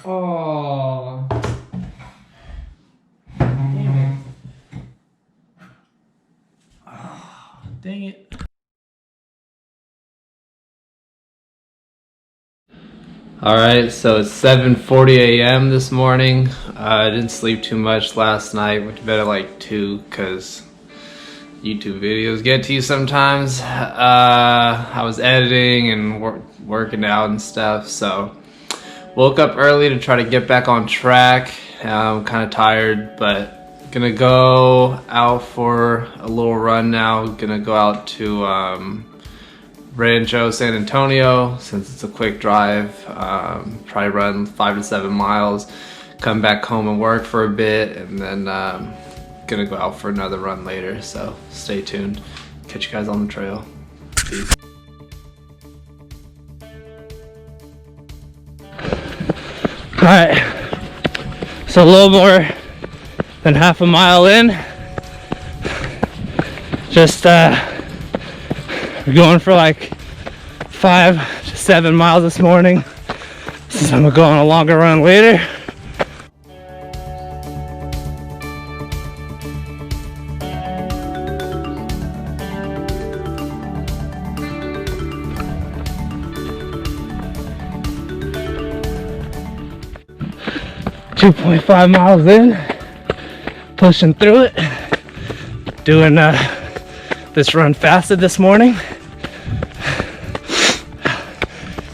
Oh. Damn it. Oh, dang it. Alright, so it's 7:40 a.m. this morning. I didn't sleep too much last night. Went to bed at like 2 because YouTube videos get to you sometimes. I was editing and working out and stuff, so woke up early to try to get back on track. I'm kind of tired, but gonna go out for a little run now. Gonna go out to Rancho, San Antonio, since it's a quick drive. Probably run 5 to 7 miles, come back home and work for a bit, and then gonna go out for another run later. So stay tuned. Catch you guys on the trail. Peace. All right, so a little more than half a mile in. Just we're going for like 5 to 7 miles this morning, since I'm gonna go on a longer run later. .5 miles in, pushing through it, doing this run fasted this morning,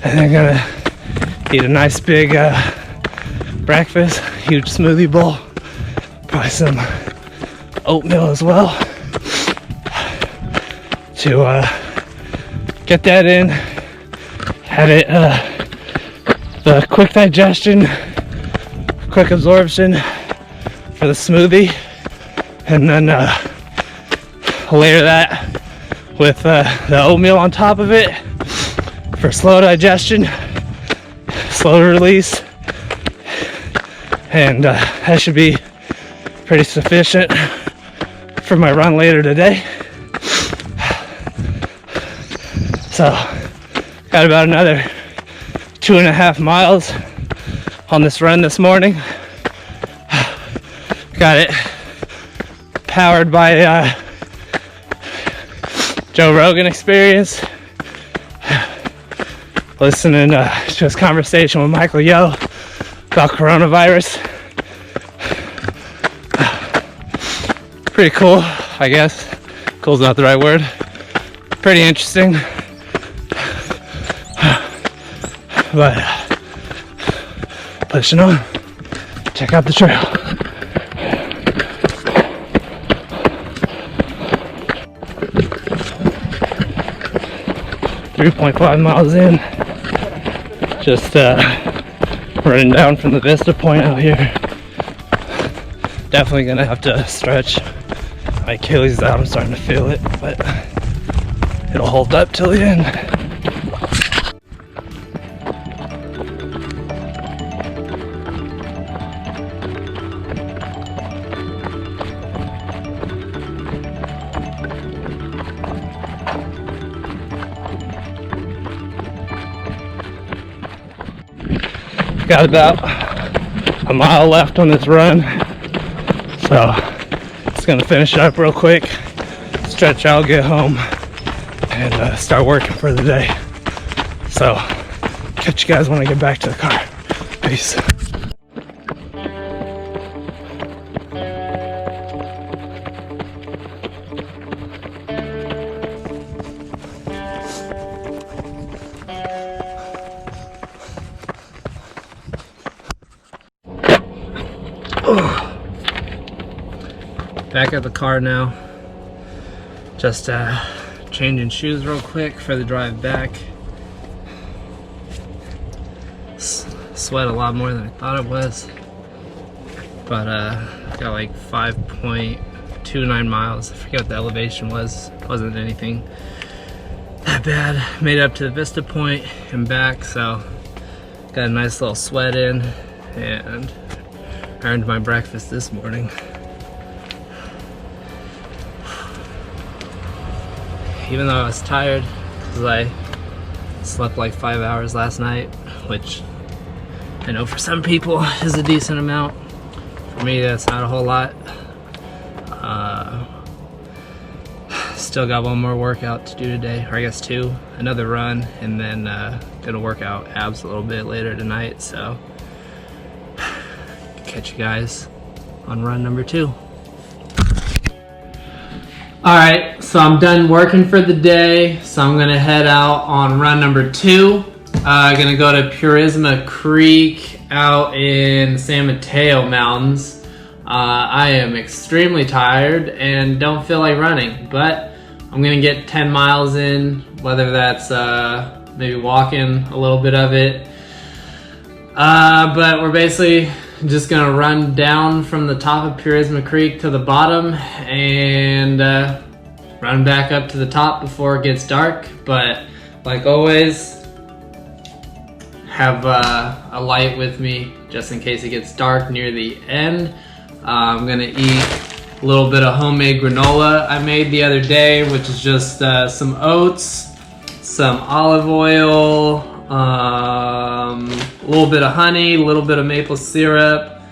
and I'm gonna eat a nice big breakfast, huge smoothie bowl, probably some oatmeal as well, to get that in, had it the quick digestion, quick absorption for the smoothie, and then layer that with the oatmeal on top of it for slow digestion, slow release, and that should be pretty sufficient for my run later today. So got about another 2.5 miles on this run this morning. Got it powered by Joe Rogan Experience. Listening to his conversation with Michael Yo about coronavirus. Pretty cool, I guess. Cool's not the right word. Pretty interesting. But pushing on. Check out the trail. .5 miles in. Just running down from the Vista Point out here. Definitely gonna have to stretch my Achilles out. I'm starting to feel it, but it'll hold up till the end. Got about a mile left on this run, so just gonna finish it up real quick, stretch out, get home, and start working for the day. So catch you guys when I get back to the car. Peace. Back at the car now. Just changing shoes real quick for the drive back. Sweat a lot more than I thought it was, but got like 5.29 miles. I forget what the elevation was. Wasn't anything that bad. Made it up to the Vista Point and back, so got a nice little sweat in and earned my breakfast this morning. Even though I was tired, because I slept like 5 hours last night, which I know for some people is a decent amount. For me, that's not a whole lot. Still got one more workout to do today, or I guess two. Another run, and then gonna work out abs a little bit later tonight. So catch you guys on run number 2. Alright, so I'm done working for the day, so I'm gonna head out on run number 2. Gonna go to Purisma Creek out in San Mateo Mountains. I am extremely tired and don't feel like running, but I'm gonna get 10 miles in, whether that's maybe walking a little bit of it. But we're basically just gonna run down from the top of Purisma Creek to the bottom and run back up to the top before it gets dark. But like always, have a light with me just in case it gets dark near the end. I'm gonna eat a little bit of homemade granola I made the other day, which is just some oats, some olive oil, a little bit of honey, a little bit of maple syrup,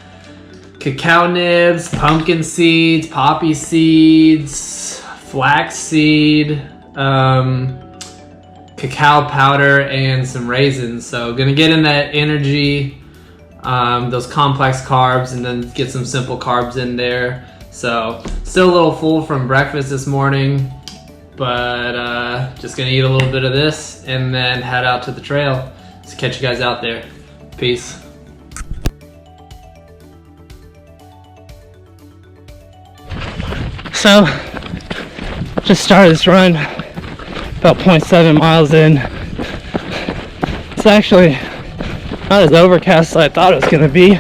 cacao nibs, pumpkin seeds, poppy seeds, flax seed, cacao powder, and some raisins. So gonna get in that energy, those complex carbs, and then get some simple carbs in there. So still a little full from breakfast this morning, but just gonna eat a little bit of this and then head out to the trail. So catch you guys out there. Peace. So just started this run about 0.7 miles in. It's actually not as overcast as I thought it was gonna be,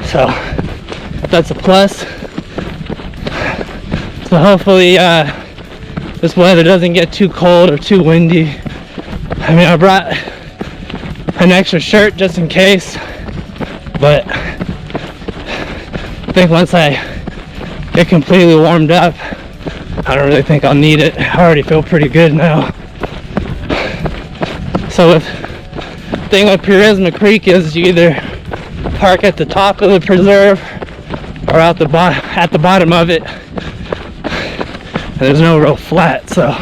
so that's a plus. So hopefully this weather doesn't get too cold or too windy. I mean, I brought an extra shirt just in case, but I think once I get completely warmed up, I don't really think I'll need it. I already feel pretty good now. So the thing with Purisma Creek is you either park at the top of the preserve or at the bottom of it. And there's no real flat, so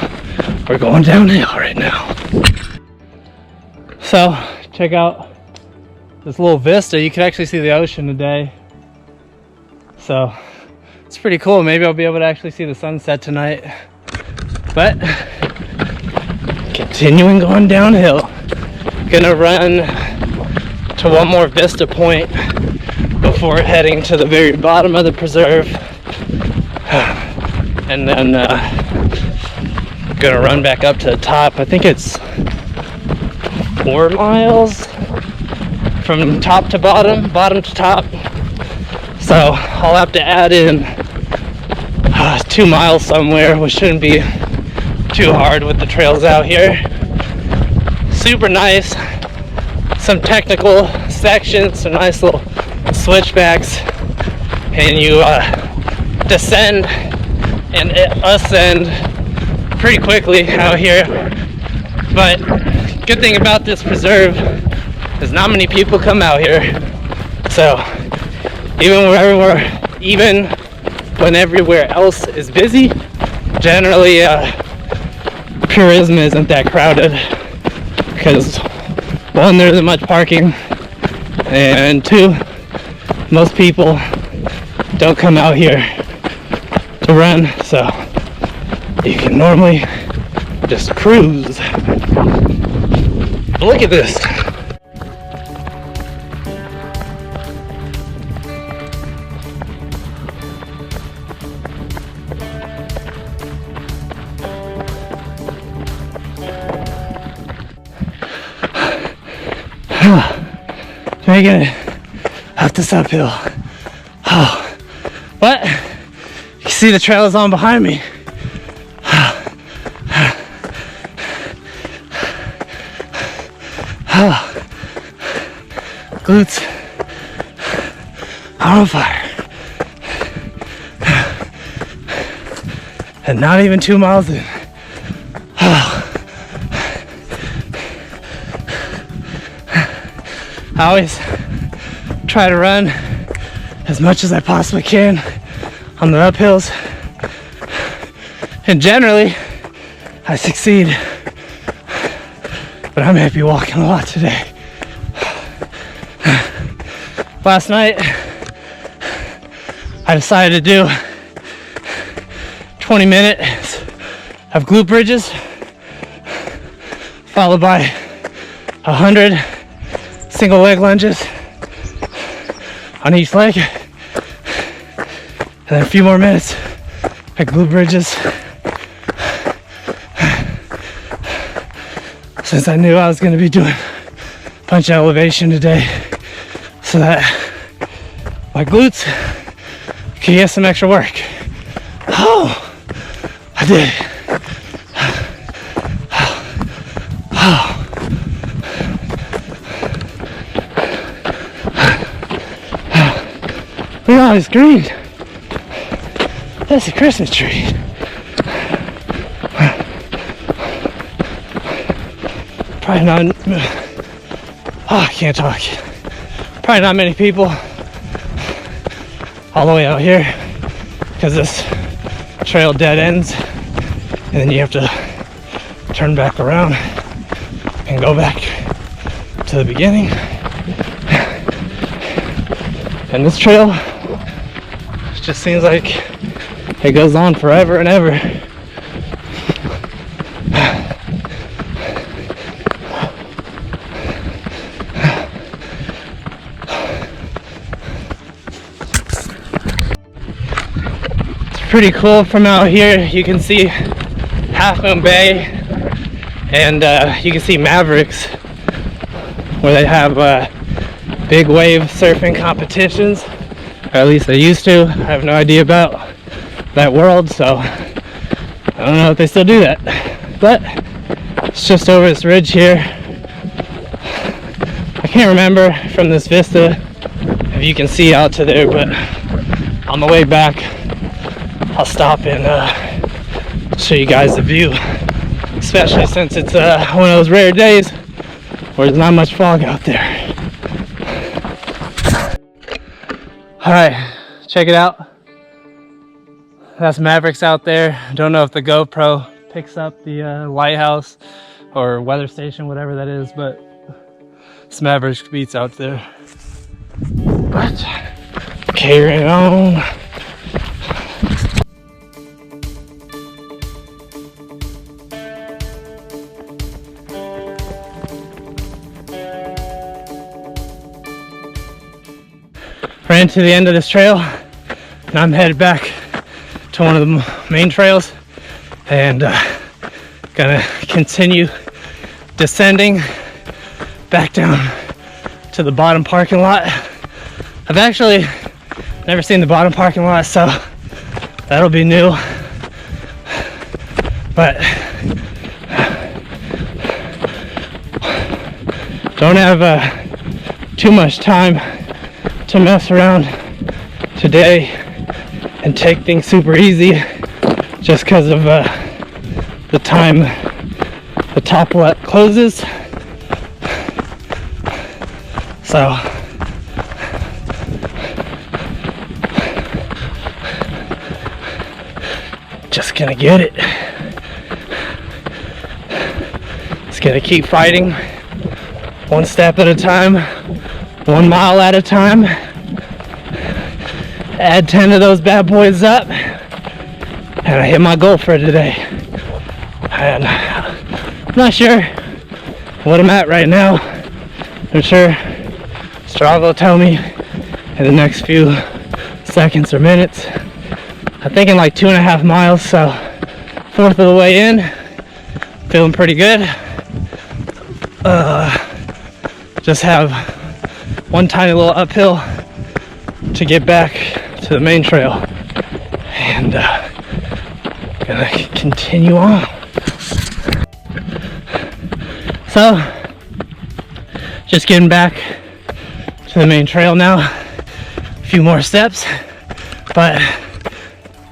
we're going downhill right now. So check out this little vista. You can actually see the ocean today. So it's pretty cool. Maybe I'll be able to actually see the sunset tonight. But continuing going downhill. Gonna run to one more vista point before heading to the very bottom of the preserve. And then gonna run back up to the top. I think it's 4 miles from top to bottom, bottom to top. So I'll have to add in 2 miles somewhere, which shouldn't be too hard with the trails out here. Super nice. Some technical sections, some nice little switchbacks, and you descend and ascend pretty quickly out here. But good thing about this preserve is not many people come out here. So even when everywhere else is busy, generally Purisma isn't that crowded because 1, there isn't much parking, and 2, most people don't come out here to run, so you can normally just cruise. But look at this. Making it up this uphill. Oh, but you can see the trail is on behind me. Glutes are on fire. And not even 2 miles in. I always try to run as much as I possibly can on the uphills, and generally I succeed, but I may be walking a lot today. Last night I decided to do 20 minutes of glute bridges followed by 100 single leg lunges on each leg, and then a few more minutes of glute bridges, since I knew I was going to be doing a bunch of elevation today, so that my glutes could get some extra work. Oh, I did it. Look at all this green. That's a Christmas tree. Probably not. Oh, I can't talk. Probably not many people all the way out here, because this trail dead ends, and then you have to turn back around and go back to the beginning. And this trail just seems like it goes on forever and ever. Pretty cool from out here. You can see Half Moon Bay, and you can see Mavericks, where they have big wave surfing competitions, or at least they used to. I have no idea about that world, so I don't know if they still do that, but it's just over this ridge here. I can't remember from this vista if you can see out to there, but on the way back I'll stop and show you guys the view, especially since it's one of those rare days where there's not much fog out there. Alright, check it out. That's Mavericks out there. Don't know if the GoPro picks up the lighthouse or weather station, whatever that is, but it's Mavericks beats out there. But carrying on. Ran to the end of this trail, and I'm headed back to one of the main trails, and gonna continue descending back down to the bottom parking lot. I've actually never seen the bottom parking lot, so that'll be new, but don't have too much time to mess around today and take things super easy, just because of the time the top let closes. So just gonna get it. Just gonna keep fighting, one step at a time, 1 mile at a time. Add 10 of those bad boys up, and I hit my goal for today. And I'm not sure what I'm at right now. I'm sure Strava will tell me in the next few seconds or minutes. I'm thinking like 2.5 miles, so 1/4 of the way in. Feeling pretty good. Just have one tiny little uphill to get back to the main trail, and gonna continue on. So just getting back to the main trail now. A few more steps, but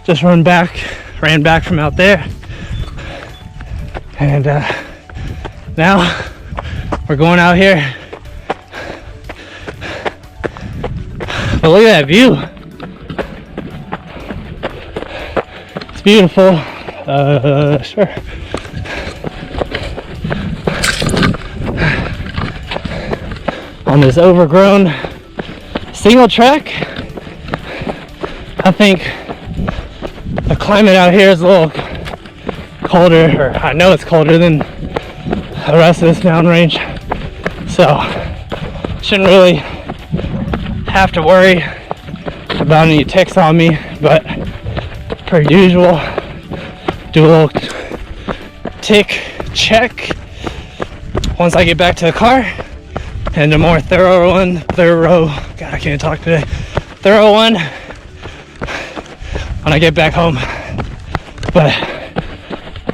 just ran back from out there, and now we're going out here But look at that view. It's beautiful. Sure. On this overgrown single track. I think the climate out here is a little colder, or I know it's colder than the rest of this mountain range. So shouldn't really have to worry about any ticks on me, but per usual, do a little tick check once I get back to the car, and a more thorough one when I get back home. But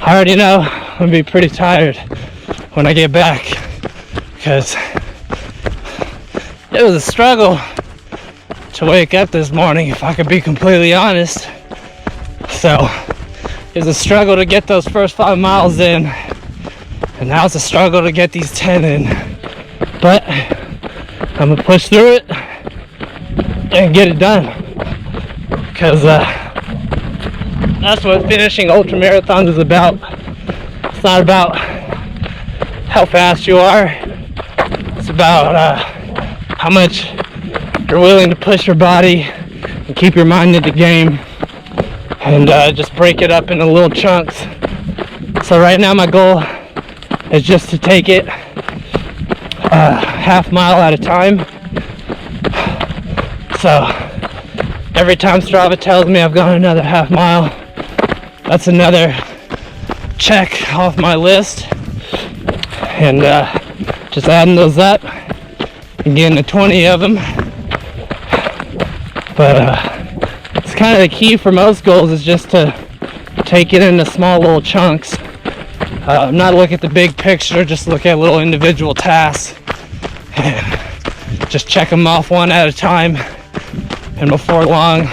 I already know I'm gonna be pretty tired when I get back, because it was a struggle to wake up this morning, if I could be completely honest. So it was a struggle to get those first 5 miles in, and now it's a struggle to get these 10 in. But I'm gonna push through it and get it done, because that's what finishing ultra marathons is about. It's not about how fast you are. It's about how much you're willing to push your body and keep your mind in the game, and just break it up into little chunks. So right now my goal is just to take it half mile at a time. So every time Strava tells me I've gone another half mile, that's another check off my list, and just adding those up and getting to 20 of them. But it's kind of the key for most goals, is just to take it into small little chunks. Not look at the big picture, just look at little individual tasks and just check them off one at a time, and before long you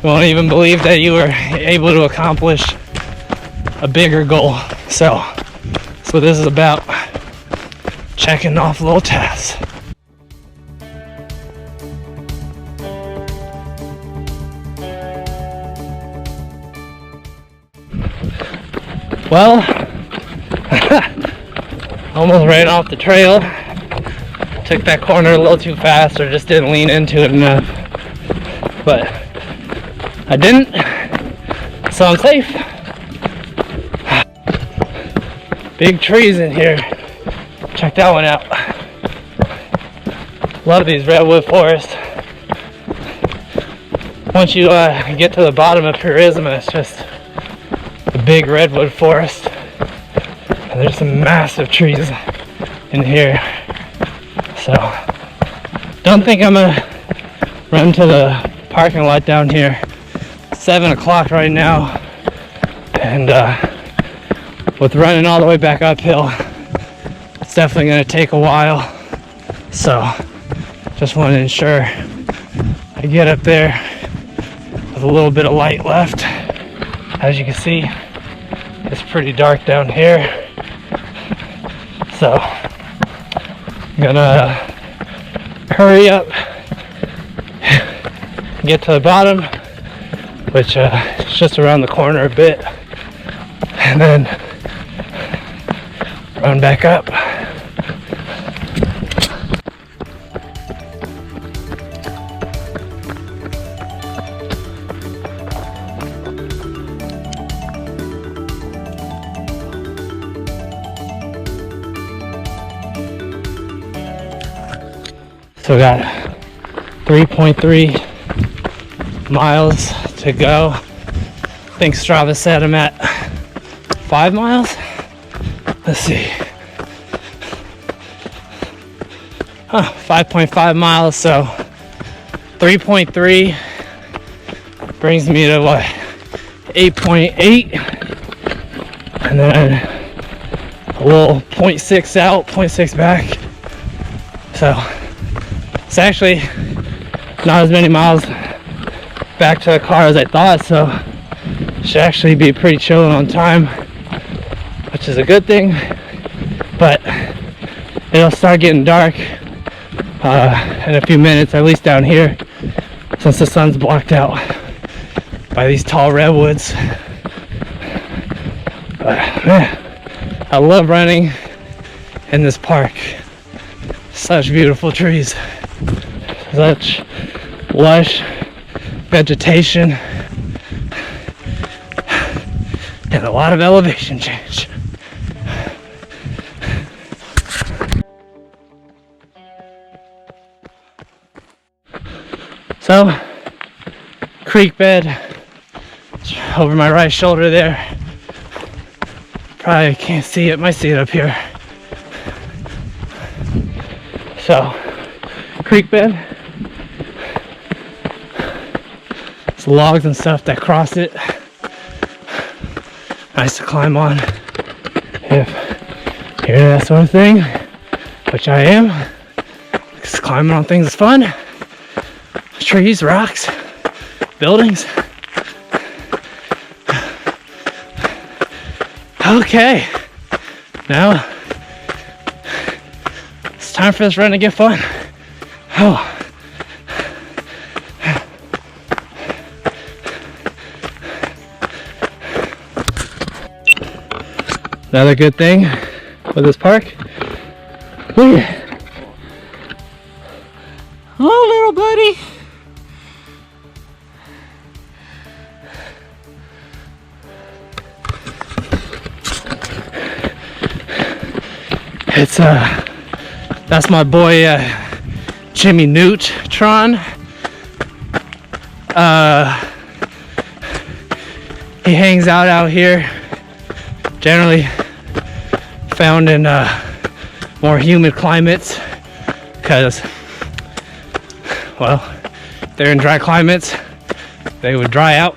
won't even believe that you were able to accomplish a bigger goal. So that's what this is about, checking off little tasks. Well, almost ran off the trail. Took that corner a little too fast, or just didn't lean into it enough. But I didn't, so I'm safe. Big trees in here. Check that one out. Love these redwood forests. Once you get to the bottom of Purisma, it's just a big redwood forest. And there's some massive trees in here. So don't think I'm gonna run to the parking lot down here. It's 7 o'clock right now, and with running all the way back uphill, it's definitely gonna take a while. So just want to ensure I get up there with a little bit of light left. As you can see, it's pretty dark down here, so I'm gonna hurry up, get to the bottom, which is just around the corner a bit, and then run back up. So we got 3.3 miles to go. I think Strava said I'm at 5 miles. Let's see. 5.5 miles, so 3.3 brings me to what? 8.8, and then a little 0.6 out, 0.6 back. So it's actually not as many miles back to the car as I thought, so should actually be pretty chilling on time, which is a good thing. But it'll start getting dark in a few minutes, at least down here. since the sun's blocked out by these tall redwoods. But man, I love running in this park. Such beautiful trees, such lush vegetation, and a lot of elevation change. So, creek bed over my right shoulder there. Probably can't see it, might see it up here. So, creek bed. It's logs and stuff that cross it. Nice to climb on if you're that sort of thing, which I am. Because climbing on things is fun. Trees, rocks, buildings. Okay, now it's time for this run to get fun. Oh. Another good thing with this park. Look at it. Hello, little buddy. It's that's my boy Jimmy Neutron. He hangs out here, generally found in more humid climates, because, well, if they're in dry climates, they would dry out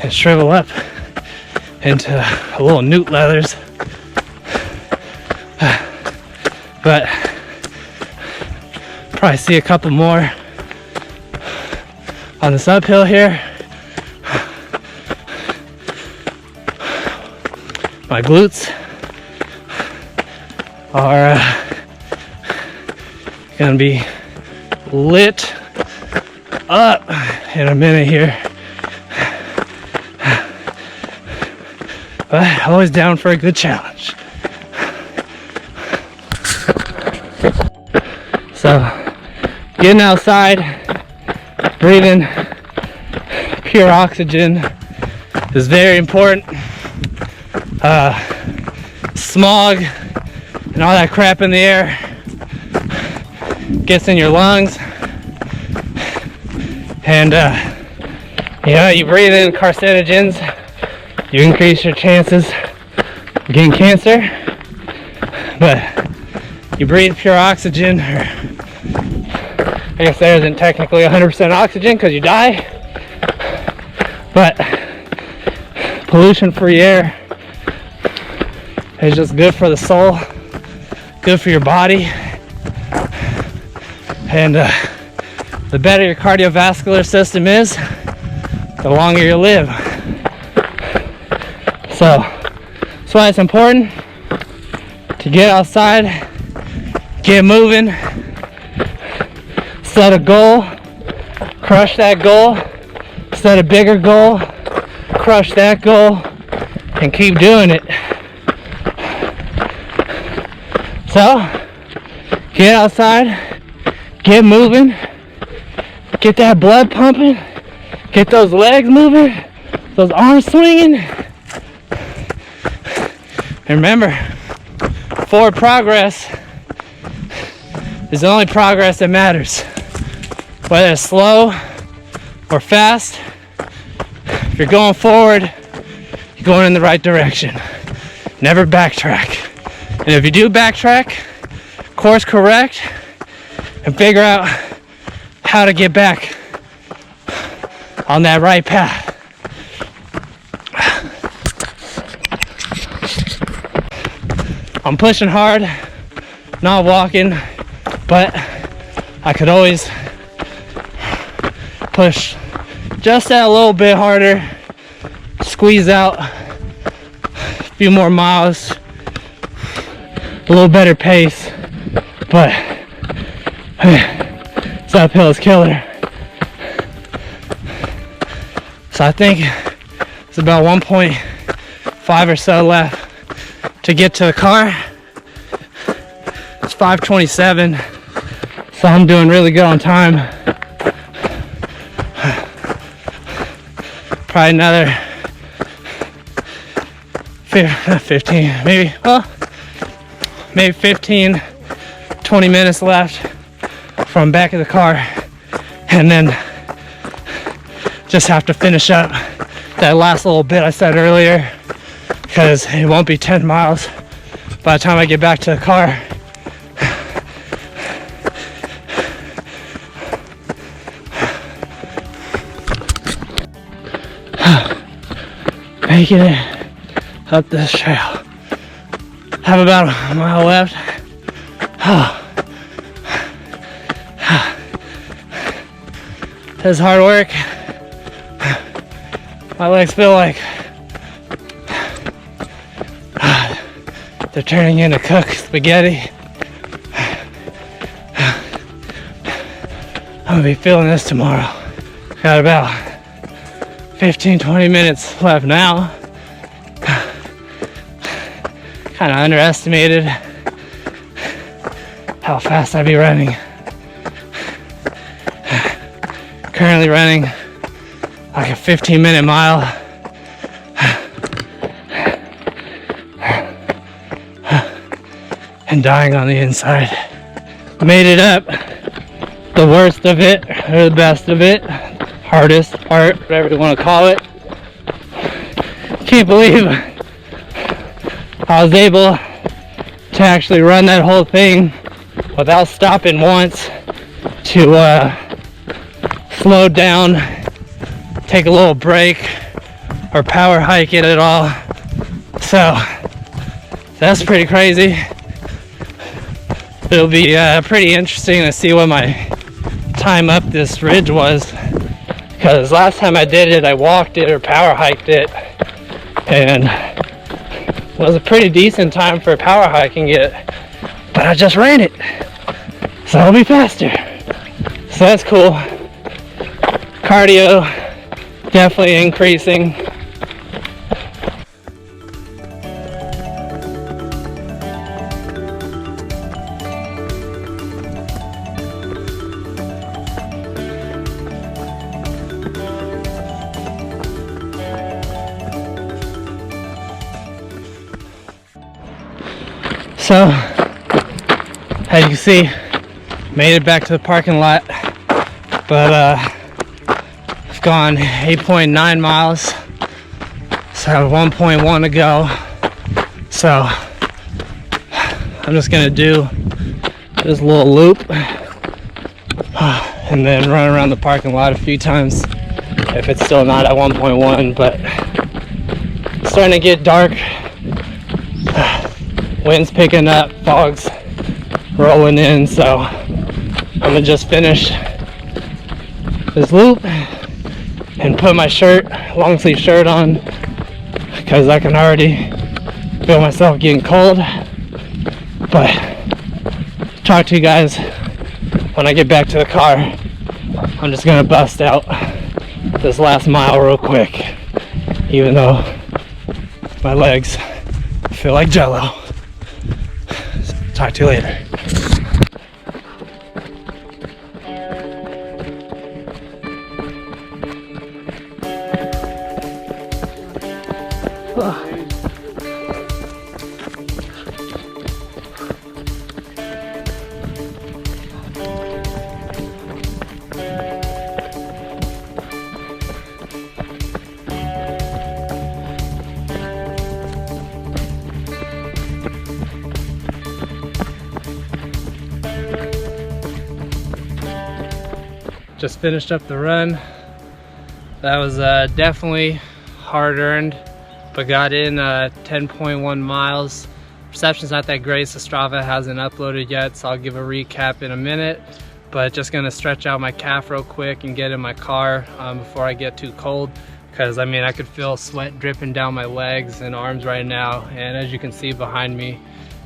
and shrivel up into little newt leathers. But probably see a couple more on this uphill here. My glutes are gonna be lit up in a minute here. But always down for a good challenge. So, getting outside, breathing pure oxygen is very important. Smog and all that crap in the air gets in your lungs, and you breathe in carcinogens, you increase your chances of getting cancer. But you breathe pure oxygen, or I guess there isn't technically 100% oxygen because you die, but pollution-free air is just good for the soul, good for your body, and the better your cardiovascular system is, the longer you live. So that's why it's important to get outside, get moving, set a goal, crush that goal, set a bigger goal, crush that goal, and keep doing it. So, get outside, get moving, get that blood pumping, get those legs moving, those arms swinging. And remember, forward progress is the only progress that matters. Whether it's slow or fast, if you're going forward, you're going in the right direction. Never backtrack. And if you do backtrack, course correct and figure out how to get back on that right path. I'm pushing hard, not walking, but I could always push just that little bit harder, squeeze out a few more miles, a little better pace, but this uphill is killer. So I think it's about 1.5 or so left to get to the car. It's 5:27, so I'm doing really good on time. Probably another 15, maybe 15, 20 minutes left from back of the car, and then just have to finish up that last little bit I said earlier, because it won't be 10 miles by the time I get back to the car. Making it up this trail. Have about a mile left. It's hard work. My legs feel like they're turning into cooked spaghetti. I'm gonna be feeling this tomorrow. Got about 15-20 minutes left now. Kind of underestimated how fast I'd be running. Currently running like a 15-minute mile. And dying on the inside. Made it up. The worst of it, or the best of it. Hardest part, whatever you want to call it. Can't believe I was able to actually run that whole thing without stopping once, to slow down, take a little break, or power hike it at all. So that's pretty crazy. It'll be pretty interesting to see what my time up this ridge was, because last time I did it I walked it or power hiked it, and it was a pretty decent time for power hiking it, but I just ran it, so it'll be faster. So that's cool. Cardio definitely increasing. So, as you can see, made it back to the parking lot, but I've gone 8.9 miles, so I have 1.1 to go. So I'm just gonna do this little loop and then run around the parking lot a few times if it's still not at 1.1, but it's starting to get dark. Wind's picking up, fog's rolling in, so I'm gonna just finish this loop and put my shirt, long sleeve shirt on, because I can already feel myself getting cold. But talk to you guys when I get back to the car. I'm just gonna bust out this last mile real quick, even though my legs feel like jello. Talk to you later. Just finished up the run. That was definitely hard earned, but got in 10.1 miles. Reception's not that great, so Strava hasn't uploaded yet, so I'll give a recap in a minute. But just gonna stretch out my calf real quick and get in my car before I get too cold, because I mean I could feel sweat dripping down my legs and arms right now, and as you can see behind me,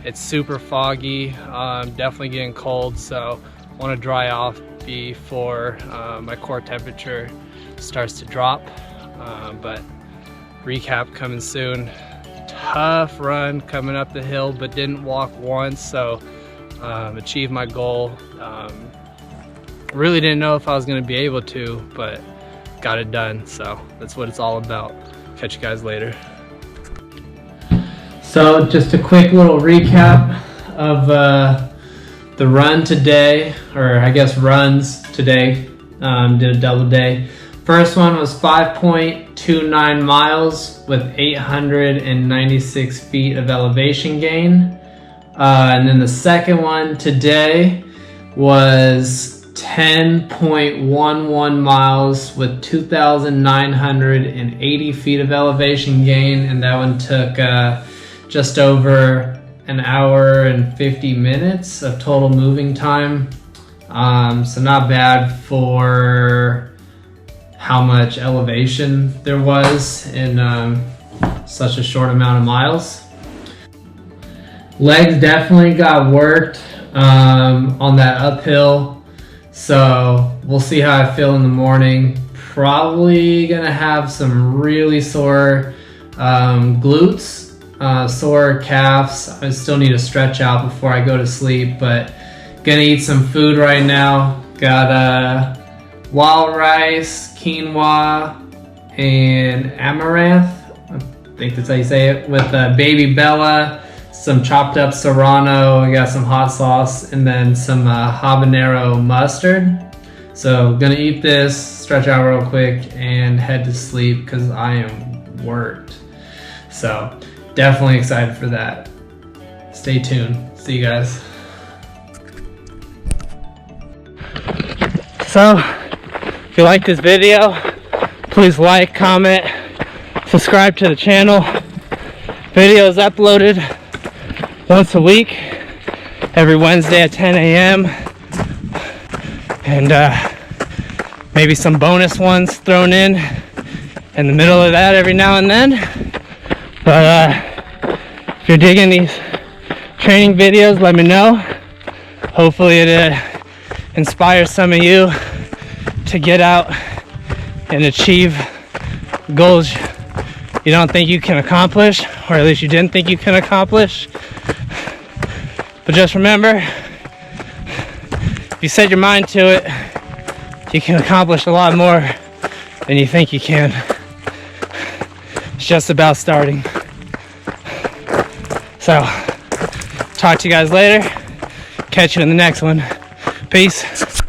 it's super foggy. Definitely getting cold, so I want to dry off before my core temperature starts to drop. but recap coming soon. Tough run coming up the hill, but didn't walk once, so achieved my goal. Really didn't know if I was going to be able to, but got it done, so that's what it's all about. Catch you guys later. So just a quick little recap of the run today, or I guess runs today. Did a double day. First one was 5.29 miles with 896 feet of elevation gain. And then the second one today was 10.11 miles with 2,980 feet of elevation gain, and that one took just over an hour and 50 minutes of total moving time. So not bad for how much elevation there was in such a short amount of miles. Legs definitely got worked on that uphill, so we'll see how I feel in the morning. Probably gonna have some really sore glutes, sore calves. I still need to stretch out before I go to sleep, but gonna eat some food right now. Got wild rice, quinoa, and amaranth. I think that's how you say it, with baby Bella, some chopped up serrano. I got some hot sauce, and then some habanero mustard. So gonna eat this, stretch out real quick, and head to sleep because I am worked. So definitely excited for that. Stay tuned. See you guys. So, if you like this video, please like, comment, subscribe to the channel. Videos uploaded once a week, every Wednesday at 10 a.m. And maybe some bonus ones thrown in the middle of that every now and then. But if you're digging these training videos, let me know. Hopefully it inspires some of you to get out and achieve goals you don't think you can accomplish, or at least you didn't think you can accomplish. But just remember, if you set your mind to it, you can accomplish a lot more than you think you can. It's just about starting. So, talk to you guys later. Catch you in the next one. Peace.